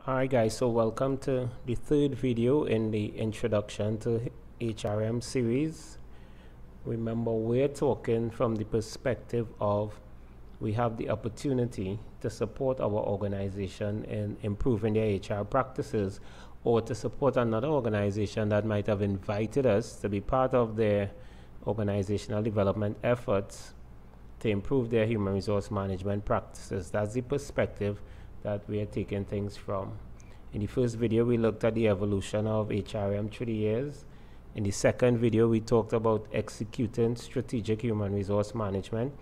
Hi guys, so welcome to the third video in the introduction to HRM series. Remember, we're talking from the perspective of we have the opportunity to support our organization in improving their HR practices, or to support another organization that might have invited us to be part of their organizational development efforts to improve their human resource management practices. That's the perspective that we are taking things from. In the first video, we looked at the evolution of HRM through the years. In the second video, we talked about executing strategic human resource management.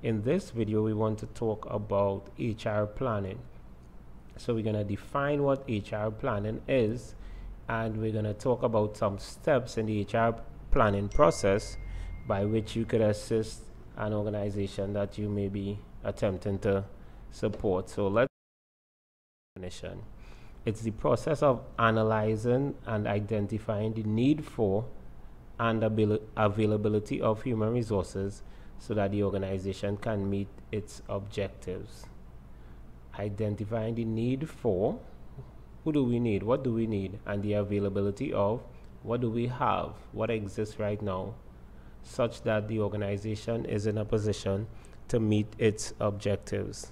In this video, we want to talk about HR planning. So we're going to define what HR planning is, and we're going to talk about some steps in the HR planning process by which you could assist an organization that you may be attempting to support. So let's definition. It's the process of analyzing and identifying the need for and availability of human resources so that the organization can meet its objectives. Identifying the need for, who do we need, what do we need, and the availability of, what do we have, what exists right now, such that the organization is in a position to meet its objectives.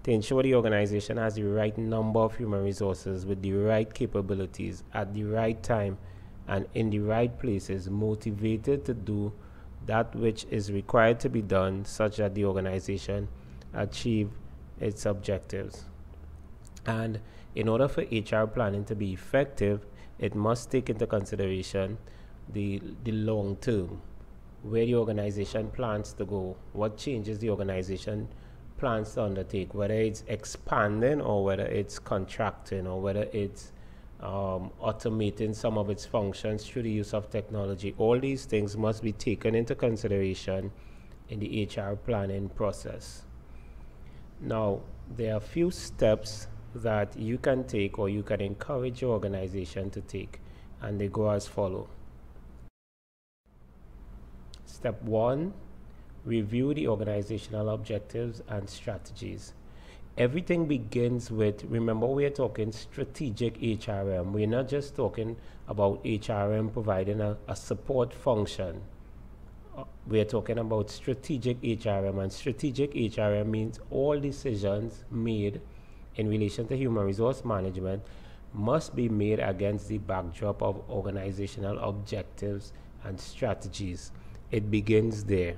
To ensure the organization has the right number of human resources with the right capabilities at the right time and in the right places, motivated to do that which is required to be done such that the organization achieve its objectives. And in order for HR planning to be effective, it must take into consideration the long term, where the organization plans to go, what changes the organization plans to undertake, whether it's expanding or whether it's contracting or whether it's automating some of its functions through the use of technology. All these things must be taken into consideration in the HR planning process. Now, there are a few steps that you can take or you can encourage your organization to take, and they go as follow. Step 1, review the organizational objectives and strategies. Everything begins with, remember, we're talking strategic HRM. We're not just talking about HRM providing a support function. We're talking about strategic HRM, and strategic HRM means all decisions made in relation to human resource management must be made against the backdrop of organizational objectives and strategies. It begins there.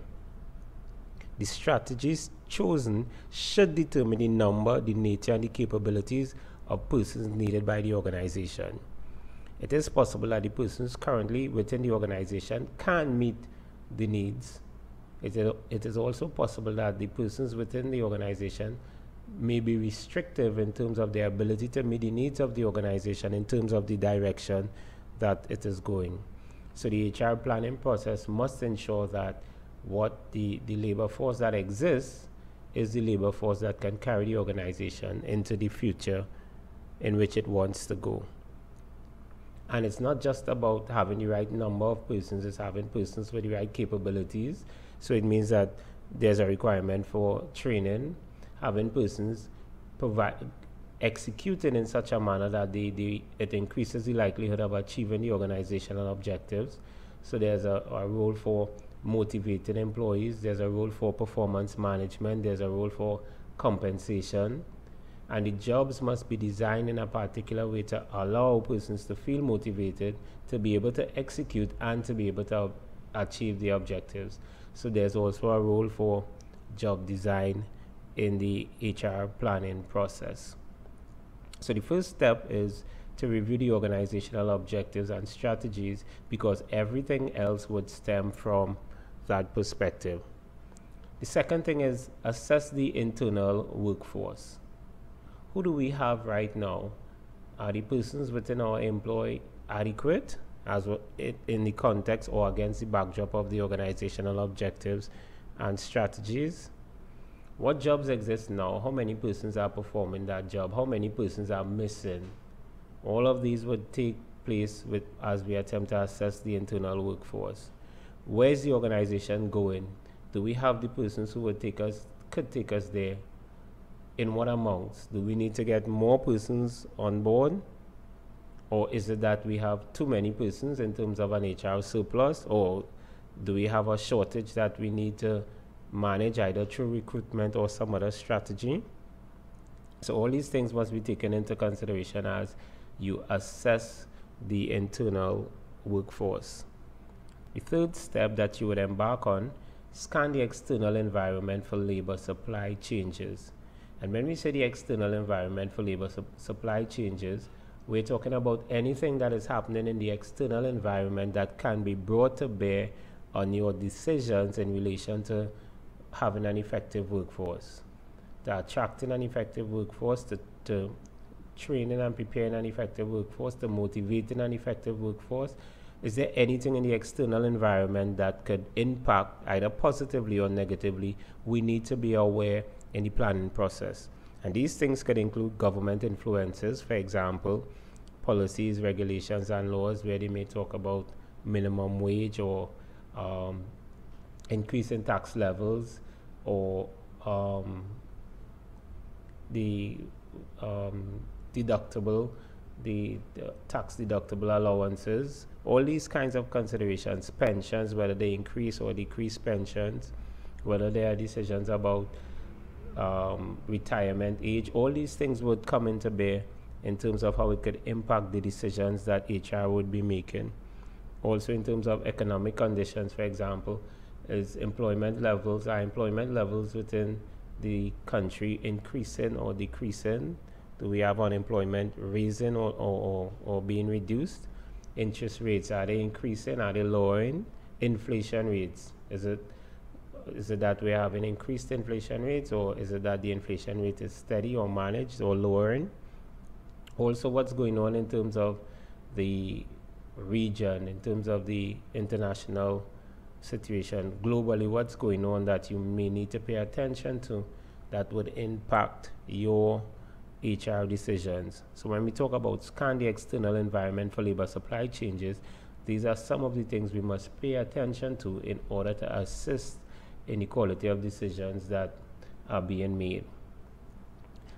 The strategies chosen should determine the number, the nature, and the capabilities of persons needed by the organization. It is possible that the persons currently within the organization can meet the needs. It is also possible that the persons within the organization may be restrictive in terms of their ability to meet the needs of the organization in terms of the direction that it is going. So the HR planning process must ensure that what the labor force that exists is the labor force that can carry the organization into the future in which it wants to go. And it's not just about having the right number of persons, it's having persons with the right capabilities. So it means that there's a requirement for training, having persons executing in such a manner that it increases the likelihood of achieving the organizational objectives. So there's a role for motivating employees, there's a role for performance management, there's a role for compensation, and the jobs must be designed in a particular way to allow persons to feel motivated, to be able to execute, and to be able to achieve the objectives. So there's also a role for job design in the HR planning process. So the first step is to review the organizational objectives and strategies, because everything else would stem from that perspective. The second thing is assess the internal workforce. Who do we have right now? Are the persons within our employ adequate as in the context or against the backdrop of the organizational objectives and strategies? What jobs exist now? How many persons are performing that job? How many persons are missing? All of these would take place as we attempt to assess the internal workforce. Where is the organization going? Do we have the persons who could take us there? in what amounts? Do we need to get more persons on board? Or is it that we have too many persons in terms of an HR surplus? Or do we have a shortage that we need to manage either through recruitment or some other strategy? So all these things must be taken into consideration as you assess the internal workforce. The third step that you would embark on, scan the external environment for labor supply changes. And when we say the external environment for labor supply changes, we're talking about anything that is happening in the external environment that can be brought to bear on your decisions in relation to having an effective workforce, to attracting an effective workforce, to training and preparing an effective workforce, to motivating an effective workforce. Is there anything in the external environment that could impact either positively or negatively? We need to be aware in the planning process. And these things could include government influences, for example, policies, regulations, and laws where they may talk about minimum wage or increase in tax levels, or the deductible, the tax deductible allowances, all these kinds of considerations, pensions, whether they increase or decrease pensions, whether there are decisions about retirement age, all these things would come into bear in terms of how it could impact the decisions that HR would be making. Also in terms of economic conditions, for example, is employment levels, are employment levels within the country increasing or decreasing? Do we have unemployment raising or being reduced? Interest rates, are they increasing? Are they lowering? Inflation rates, is it that we're having increased inflation rates, or is it that the inflation rate is steady or managed or lowering? Also, what's going on in terms of the region, in terms of the international situation globally, what's going on that you may need to pay attention to that would impact your HR decisions. So when we talk about scan the external environment for labor supply changes, these are some of the things we must pay attention to in order to assist in the quality of decisions that are being made.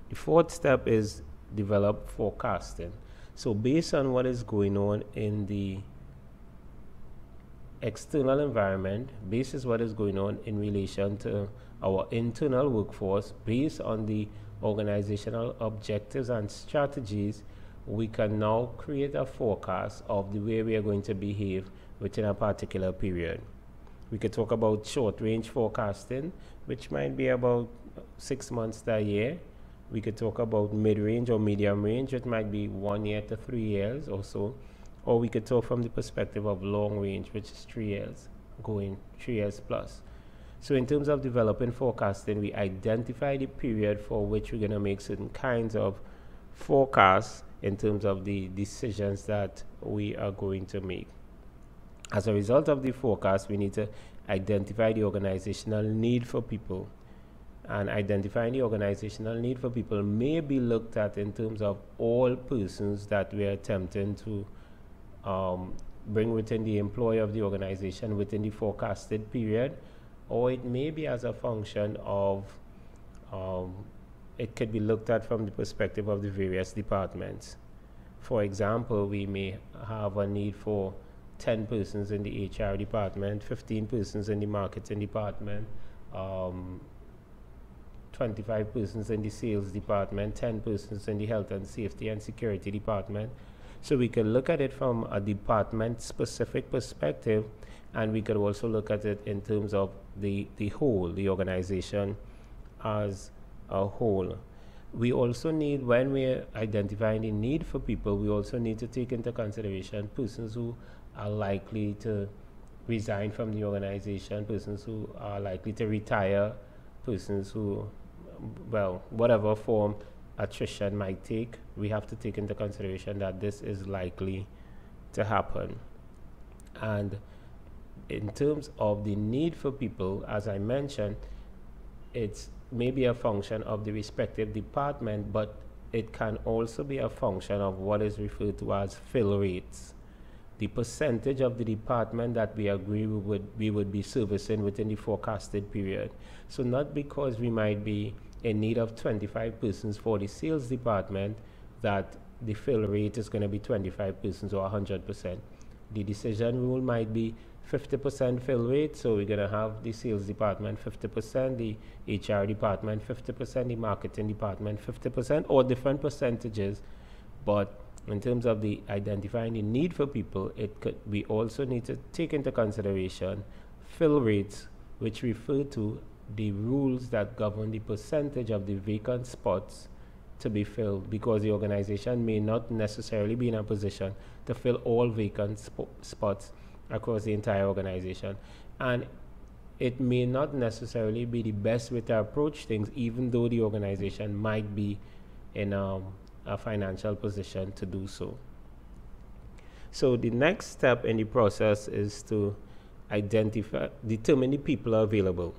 The fourth step is develop forecasting. So based on what is going on in the external environment, based on what is going on in relation to our internal workforce, based on the organizational objectives and strategies, we can now create a forecast of the way we are going to behave within a particular period. We could talk about short-range forecasting, which might be about 6 months to a year. We could talk about mid-range or medium range, it might be 1 year to 3 years or so. Or we could talk from the perspective of long range, which is 3 years, going 3 years plus. So in terms of developing forecasting, we identify the period for which we're going to make certain kinds of forecasts in terms of the decisions that we are going to make. As a result of the forecast, we need to identify the organizational need for people. And identifying the organizational need for people may be looked at in terms of all persons that we are attempting to bring within the employ of the organization within the forecasted period, or it may be as a function of, it could be looked at from the perspective of the various departments. For example, we may have a need for 10 persons in the HR department, 15 persons in the marketing department, 25 persons in the sales department, 10 persons in the health and safety and security department. So we can look at it from a department-specific perspective, and we could also look at it in terms of the whole, the organization as a whole. We also need, when we're identifying the need for people, we also need to take into consideration persons who are likely to resign from the organization, persons who are likely to retire, persons who, well, whatever form attrition might take, we have to take into consideration that this is likely to happen. And in terms of the need for people, as I mentioned, it's maybe a function of the respective department, but it can also be a function of what is referred to as fill rates. The percentage of the department that we agree we would be servicing within the forecasted period. So not because we might be in need of 25 persons for the sales department, that the fill rate is going to be 25 persons or 100%. The decision rule might be 50% fill rate, so we're going to have the sales department 50%, the HR department 50%, the marketing department 50%, or different percentages. But in terms of the identifying the need for people, we also need to take into consideration fill rates, which refer to the rules that govern the percentage of the vacant spots to be filled, because the organization may not necessarily be in a position to fill all vacant spots across the entire organization, and it may not necessarily be the best way to approach things, even though the organization might be in a financial position to do so. So the next step in the process is to determine the people available.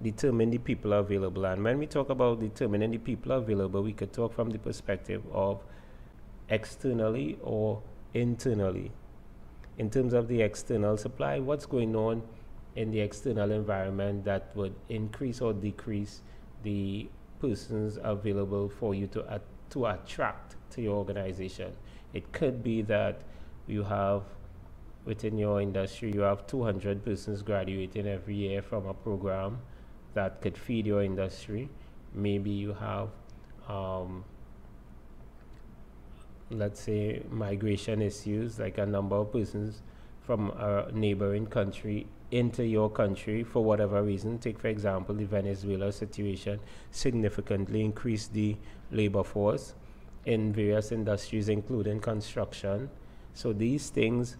Determine the people available. And when we talk about determining the people available, we could talk from the perspective of externally or internally. In terms of the external supply, what's going on in the external environment that would increase or decrease the persons available for you to attract to your organization. It could be that you have, within your industry, you have 200 persons graduating every year from a program that could feed your industry. Maybe you have, let's say, migration issues, like a number of persons from a neighboring country into your country for whatever reason. Take, for example, the Venezuela situation significantly increased the labor force in various industries, including construction. So these things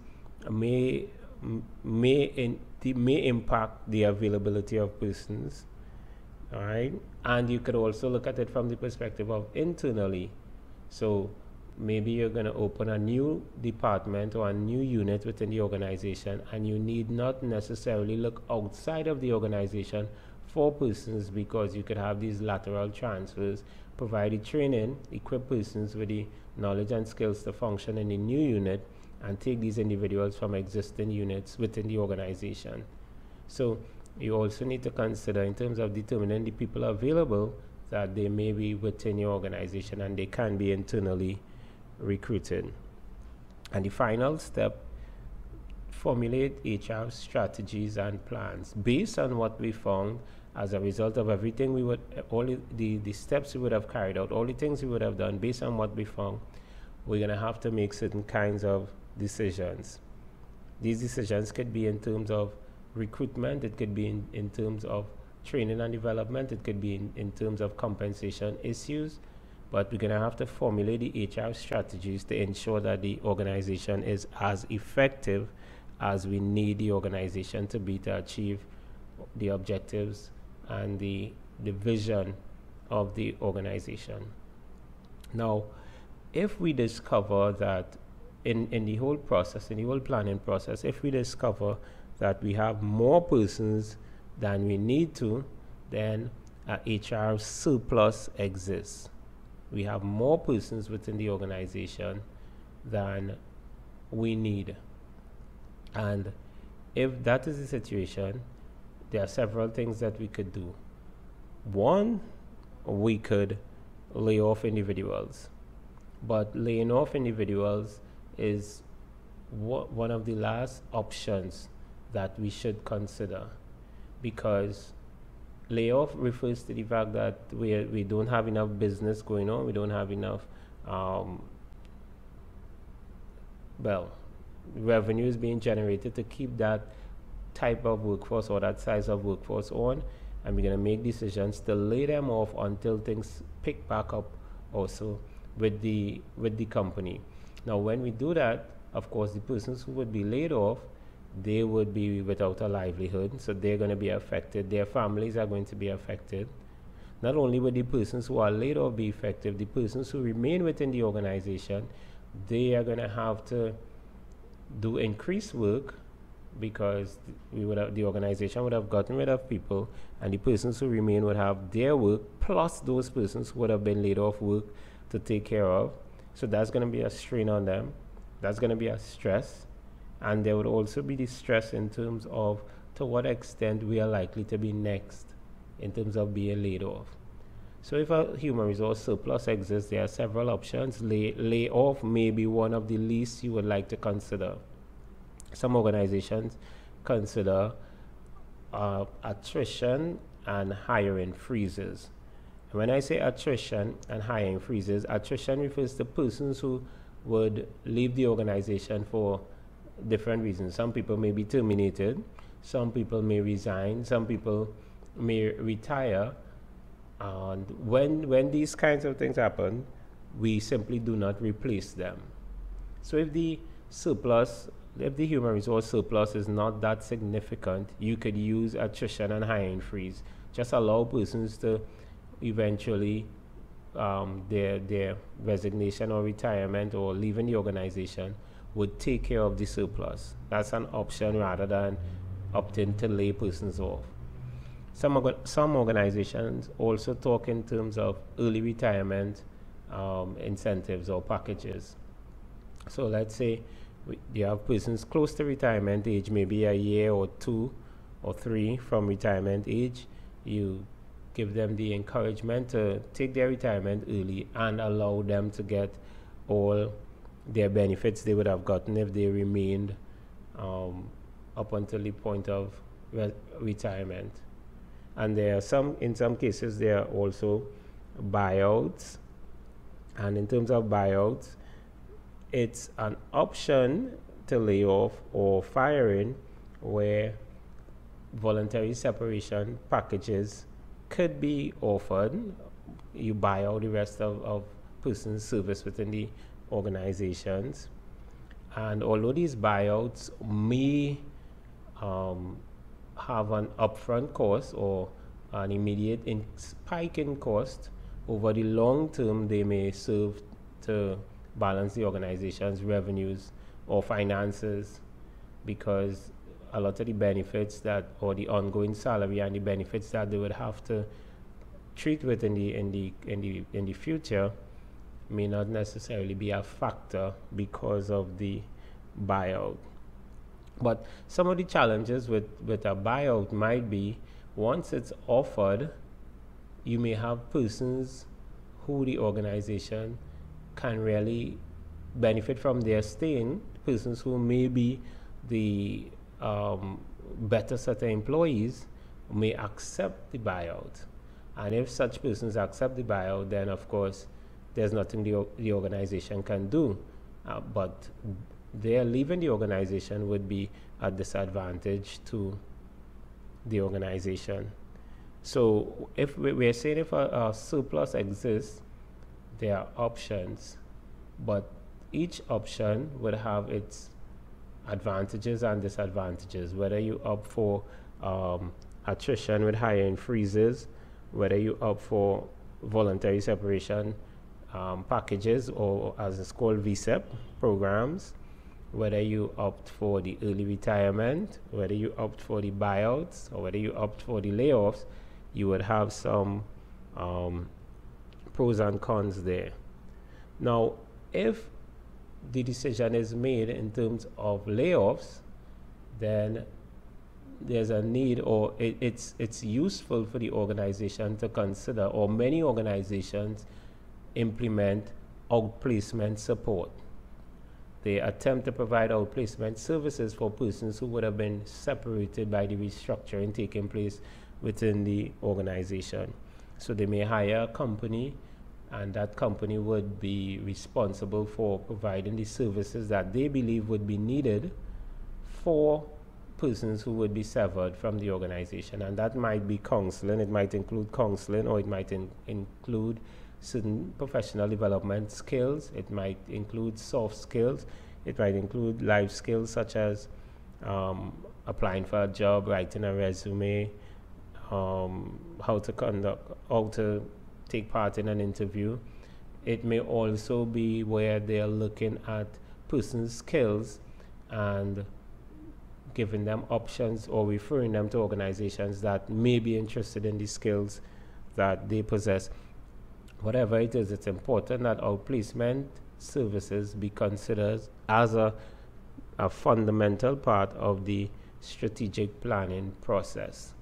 may impact the availability of persons. All right, and you could also look at it from the perspective of internally. So maybe you're going to open a new department or a new unit within the organization, and you need not necessarily look outside of the organization for persons, because you could have these lateral transfers, provide the training, equip persons with the knowledge and skills to function in the new unit, and take these individuals from existing units within the organization. So you also need to consider, in terms of determining the people available, that they may be within your organization and they can be internally recruited. And the final step, formulate HR strategies and plans based on what we found as a result of everything all the steps we would have carried out, all the things we would have done. Based on what we found, we're going to have to make certain kinds of decisions. These decisions could be in terms of recruitment, it could be in terms of training and development, it could be in terms of compensation issues, but we're going to have to formulate the HR strategies to ensure that the organization is as effective as we need the organization to be to achieve the objectives and the vision of the organization. Now, if we discover that in the whole process, in the whole planning process, if we discover that we have more persons than we need to, then a HR surplus exists. We have more persons within the organization than we need. And if that is the situation, there are several things that we could do. One, we could lay off individuals. But laying off individuals is one of the last options that we should consider, because layoff refers to the fact that we don't have enough business going on, we don't have enough revenue is being generated to keep that type of workforce or that size of workforce on, and we're going to make decisions to lay them off until things pick back up also with the company. Now, when we do that, of course, the persons who would be laid off, they would be without a livelihood, so they're going to be affected. Their families are going to be affected. Not only will the persons who are laid off be affected, the persons who remain within the organization, they are going to have to do increased work, because the organization would have gotten rid of people, and the persons who remain would have their work plus those persons who would have been laid off work to take care of. So that's going to be a strain on them. That's going to be a stress. And there would also be the stress in terms of to what extent we are likely to be next in terms of being laid off. So if a human resource surplus exists, there are several options. Layoff may be one of the least you would like to consider. Some organizations consider attrition and hiring freezes. And when I say attrition and hiring freezes, attrition refers to persons who would leave the organization for different reasons. Some people may be terminated, some people may resign, some people may retire. And when these kinds of things happen, we simply do not replace them. So if the human resource surplus is not that significant, you could use attrition and hiring freeze. Just allow persons to eventually their resignation or retirement or leaving the organization would take care of the surplus. That's an option rather than opting to lay persons off. Some organizations also talk in terms of early retirement incentives or packages. So let's say you have persons close to retirement age, maybe a year or 2 or 3 from retirement age. You give them the encouragement to take their retirement early and allow them to get all their benefits they would have gotten if they remained up until the point of retirement. And in some cases, there are also buyouts. And in terms of buyouts, it's an option to lay off or firing where voluntary separation packages could be offered. You buy out the rest of persons' service within the organizations. And although these buyouts may have an upfront cost or an immediate spike in cost, over the long term they may serve to balance the organization's revenues or finances, because a lot of the benefits or the ongoing salary and the benefits that they would have to treat with in the future may not necessarily be a factor because of the buyout. But some of the challenges with a buyout might be, once it's offered, you may have persons who the organization can really benefit from their staying, persons who may be the better set of employees may accept the buyout. And if such persons accept the buyout, then of course there's nothing the organization can do. But their leaving the organization would be a disadvantage to the organization. So if we're saying if a surplus exists, there are options, but each option would have its advantages and disadvantages, whether you opt for attrition with hiring freezes, whether you opt for voluntary separation packages, or as it's called VSEP programs, whether you opt for the early retirement, whether you opt for the buyouts, or whether you opt for the layoffs, you would have some pros and cons there. Now, if the decision is made in terms of layoffs, then there's a need, or it's useful for the organization to consider, or many organizations implement outplacement support. They attempt to provide outplacement services for persons who would have been separated by the restructuring taking place within the organization. So they may hire a company, and that company would be responsible for providing the services that they believe would be needed for persons who would be severed from the organization. And that might be counseling, it might include counseling, or it might include certain professional development skills, it might include soft skills, it might include life skills such as applying for a job, writing a resume, how to take part in an interview. It may also be where they're looking at persons' skills and giving them options or referring them to organizations that may be interested in the skills that they possess. Whatever it is, it's important that outplacement services be considered as a fundamental part of the strategic planning process.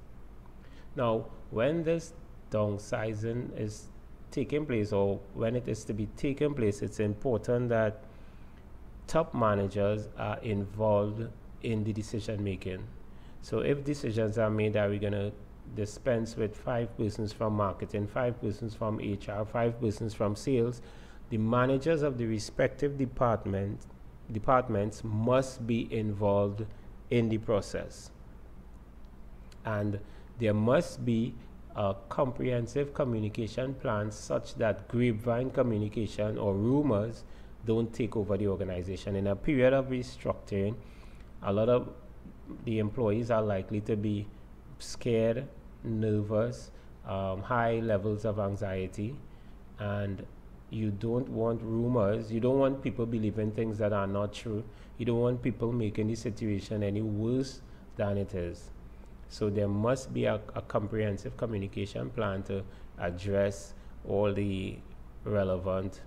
Now, when this downsizing is taking place, or when it is to be taking place, it's important that top managers are involved in the decision making. So if decisions are made that we're going to dispense with 5 persons from marketing, 5 persons from HR, 5 persons from sales, the managers of the respective departments must be involved in the process. And there must be a comprehensive communication plan such that grapevine communication or rumors don't take over the organization. In a period of restructuring, a lot of the employees are likely to be scared, nervous, high levels of anxiety, and you don't want rumors. You don't want people believing things that are not true. You don't want people making the situation any worse than it is. So there must be a comprehensive communication plan to address all the relevant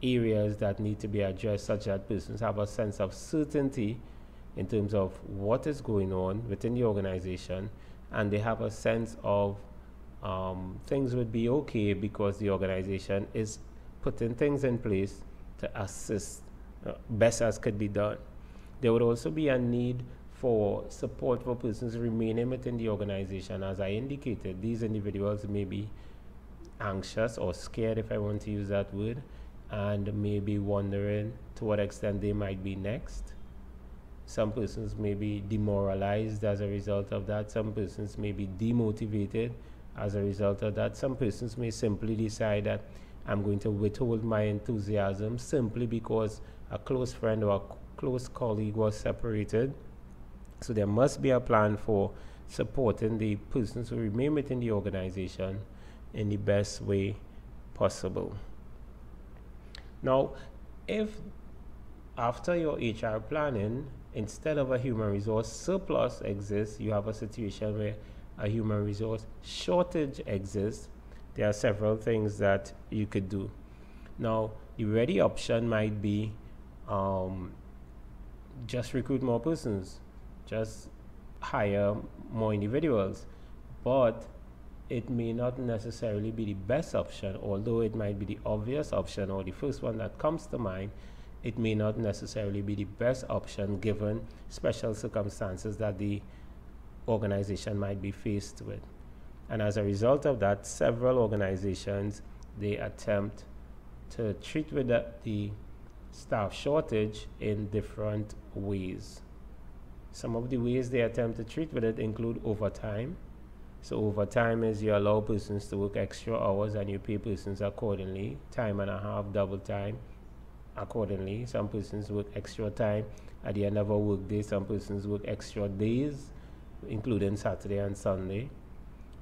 areas that need to be addressed, such that persons have a sense of certainty in terms of what is going on within the organization, and they have a sense of things would be okay because the organization is putting things in place to assist best as could be done. There would also be a need for support for persons remaining within the organization. As I indicated, these individuals may be anxious or scared, if I want to use that word, and may be wondering to what extent they might be next. Some persons may be demoralized as a result of that. Some persons may be demotivated as a result of that. Some persons may simply decide that I'm going to withhold my enthusiasm simply because a close friend or a close colleague was separated. So there must be a plan for supporting the persons who remain within the organization in the best way possible. Now, if after your HR planning, instead of a human resource surplus exists, you have a situation where a human resource shortage exists, there are several things that you could do. Now, the ready option might be just recruit more persons, just hire more individuals, but it may not necessarily be the best option. Although it might be the obvious option or the first one that comes to mind, it may not necessarily be the best option given special circumstances that the organization might be faced with. And as a result of that, several organizations, they attempt to treat with the staff shortage in different ways. Some of the ways they attempt to treat with it include overtime. So overtime is you allow persons to work extra hours and you pay persons accordingly, time and a half, double time accordingly. Some persons work extra time at the end of a work day. Some persons work extra days, including Saturday and Sunday.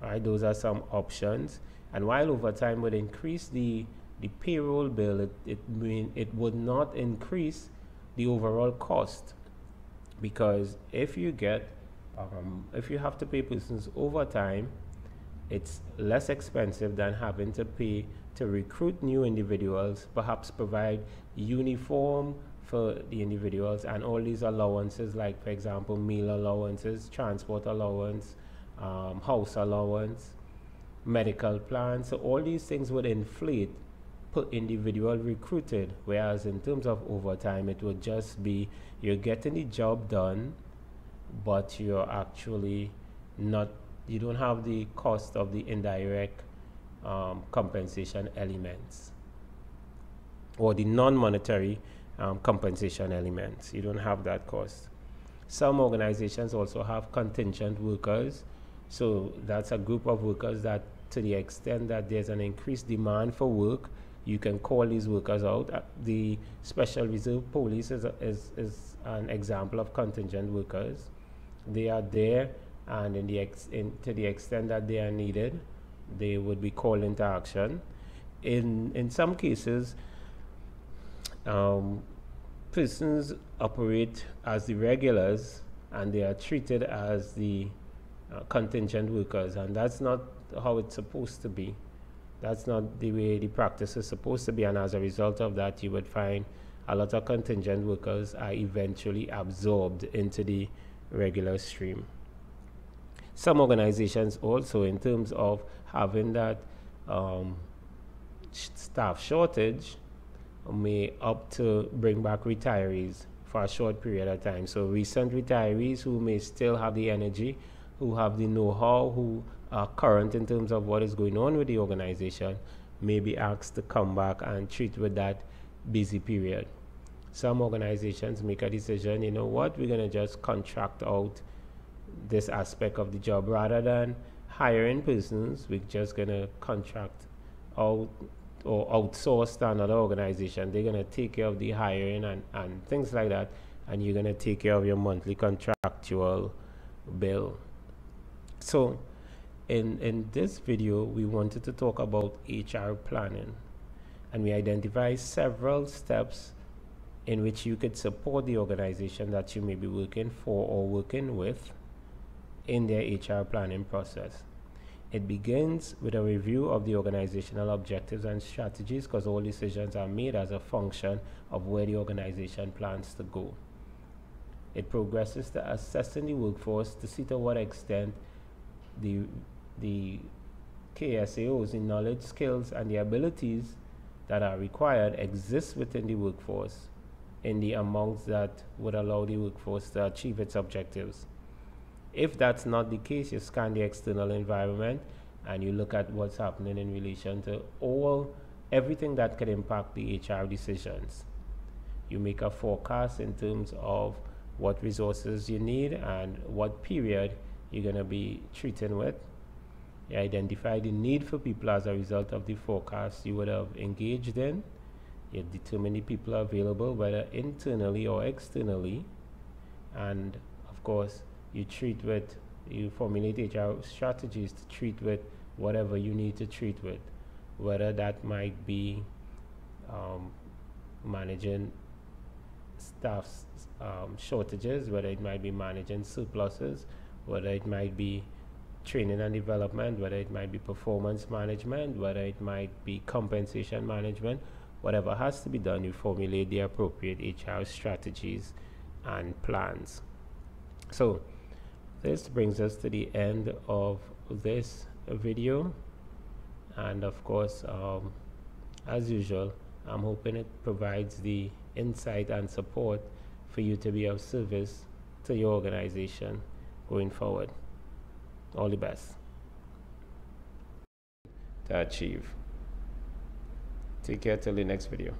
All right, those are some options. And while overtime would increase the payroll bill, it would not increase the overall cost, because if you have to pay persons overtime, it's less expensive than having to pay to recruit new individuals, perhaps provide uniform for the individuals and all these allowances, like for example meal allowances, transport allowance, house allowance, medical plans. So all these things would inflate per individual recruited, whereas in terms of overtime, it would just be you're getting the job done, but you're actually not, you don't have the cost of the indirect compensation elements or the non-monetary compensation elements. You don't have that cost. Some organizations also have contingent workers. So that's a group of workers that, to the extent that there's an increased demand for work, you can call these workers out. The Special Reserve Police is an example of contingent workers. They are there, and to the extent that they are needed, they would be called into action. In some cases, persons operate as the regulars and they are treated as the contingent workers, and that's not how it's supposed to be. That's not the way the practice is supposed to be, and as a result of that, you would find a lot of contingent workers are eventually absorbed into the regular stream. Some organizations also, in terms of having that staff shortage may opt to bring back retirees for a short period of time. So recent retirees who may still have the energy, who have the know-how, who are current in terms of what is going on with the organization, may be asked to come back and treat with that busy period. Some organizations make a decision, you know what, we're going to just contract out this aspect of the job rather than hiring persons. We're just going to contract out or outsource to another organization. They're going to take care of the hiring and things like that, and you're going to take care of your monthly contractual bill. So in this video, we wanted to talk about HR planning, and we identify several steps in which you could support the organization that you may be working for or working with in their HR planning process. It begins with a review of the organizational objectives and strategies, because all decisions are made as a function of where the organization plans to go. It progresses to assessing the workforce to see to what extent the KSAOs, the knowledge, skills, and the abilities that are required exist within the workforce in the amounts that would allow the workforce to achieve its objectives. If that's not the case, you scan the external environment and you look at what's happening in relation to everything that could impact the HR decisions. You make a forecast in terms of what resources you need and what period you're going to be treating with. You identify the need for people as a result of the forecast you would have engaged in. You determine the people available, whether internally or externally. And of course, you formulate HR strategies to treat with whatever you need to treat with, whether that might be managing staff shortages, whether it might be managing surpluses, whether it might be training and development, whether it might be performance management, whether it might be compensation management. Whatever has to be done, you formulate the appropriate HR strategies and plans. So this brings us to the end of this video, and of course, as usual, I'm hoping it provides the insight and support for you to be of service to your organization going forward. All the best to achieve. Take care till the next video.